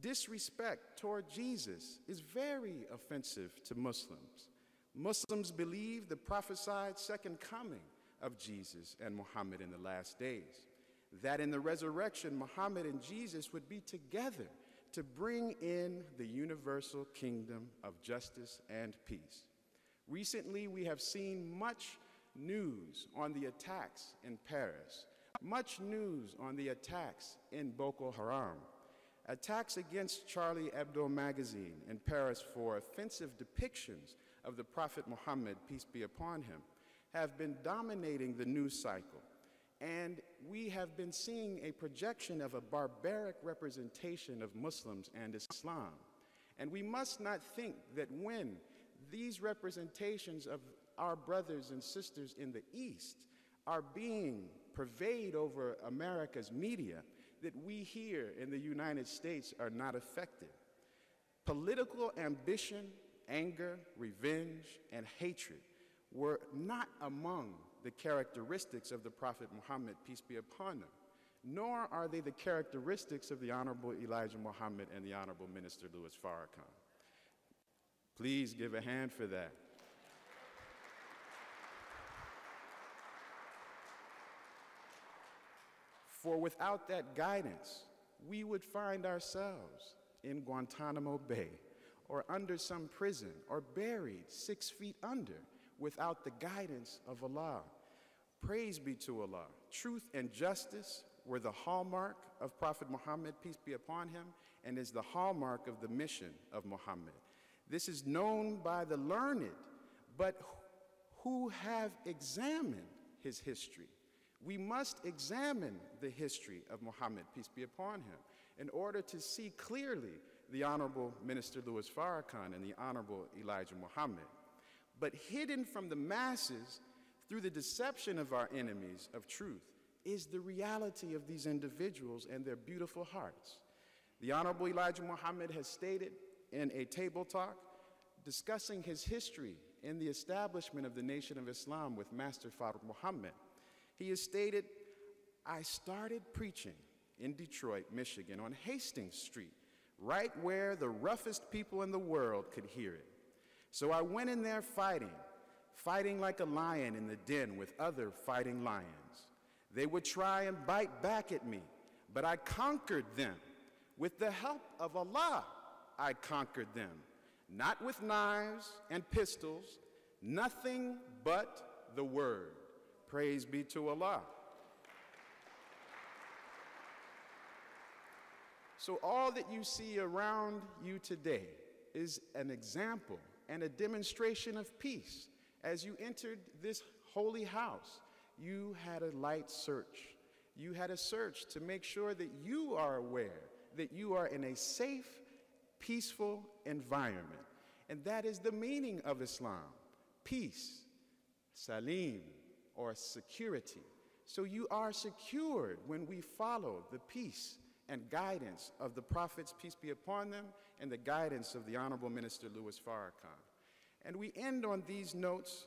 Disrespect toward Jesus is very offensive to Muslims. Muslims believe the prophesied second coming of Jesus and Muhammad in the last days, that in the resurrection, Muhammad and Jesus would be together to bring in the universal kingdom of justice and peace. Recently, we have seen much news on the attacks in Paris, much news on the attacks in Boko Haram, attacks against Charlie Hebdo magazine in Paris for offensive depictions of the Prophet Muhammad, peace be upon him, have been dominating the news cycle. And we have been seeing a projection of a barbaric representation of Muslims and Islam. And we must not think that when these representations of our brothers and sisters in the East are being pervaded over America's media, that we here in the United States are not affected. Political ambition, anger, revenge, and hatred were not among the characteristics of the Prophet Muhammad, peace be upon him, nor are they the characteristics of the Honorable Elijah Muhammad and the Honorable Minister Louis Farrakhan. Please give a hand for that. For without that guidance, we would find ourselves in Guantanamo Bay or under some prison or buried 6 feet under without the guidance of Allah. Praise be to Allah. Truth and justice were the hallmark of Prophet Muhammad, peace be upon him, and is the hallmark of the mission of Muhammad. This is known by the learned, but who have examined his history. We must examine the history of Muhammad, peace be upon him, in order to see clearly the Honorable Minister Louis Farrakhan and the Honorable Elijah Muhammad. But hidden from the masses through the deception of our enemies of truth is the reality of these individuals and their beautiful hearts. The Honorable Elijah Muhammad has stated in a table talk discussing his history in the establishment of the Nation of Islam with Master Fard Muhammad. He has stated, I started preaching in Detroit, Michigan on Hastings Street, right where the roughest people in the world could hear it. So I went in there fighting like a lion in the den with other fighting lions. They would try and bite back at me, but I conquered them. With the help of Allah, I conquered them. Not with knives and pistols, nothing but the word. Praise be to Allah. So all that you see around you today is an example and a demonstration of peace. As you entered this holy house, you had a light search. You had a search to make sure that you are aware that you are in a safe, peaceful environment. And that is the meaning of Islam, peace, salim, or security. So you are secured when we follow the peace and guidance of the prophets, peace be upon them, and the guidance of the Honorable Minister Louis Farrakhan. And we end on these notes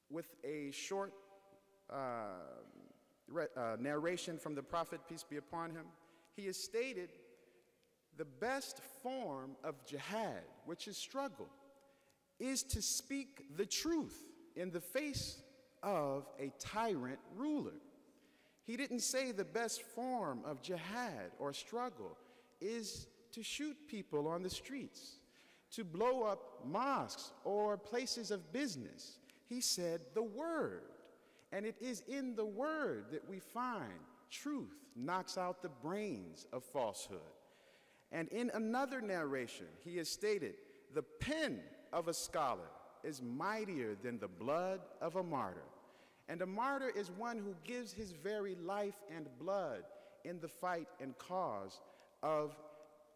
with a short narration from the Prophet, peace be upon him. He has stated, the best form of jihad, which is struggle, is to speak the truth in the face of a tyrant ruler. He didn't say the best form of jihad or struggle is to shoot people on the streets, to blow up mosques or places of business. He said the word, and it is in the word that we find truth knocks out the brains of falsehood. And in another narration, he has stated, the pen of a scholar is mightier than the blood of a martyr. And a martyr is one who gives his very life and blood in the fight and cause of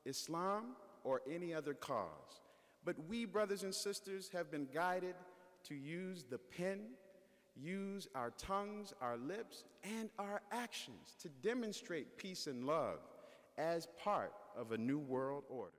Islam or any other cause. But we, brothers and sisters, have been guided to use the pen, use our tongues, our lips, and our actions to demonstrate peace and love as part of a new world order.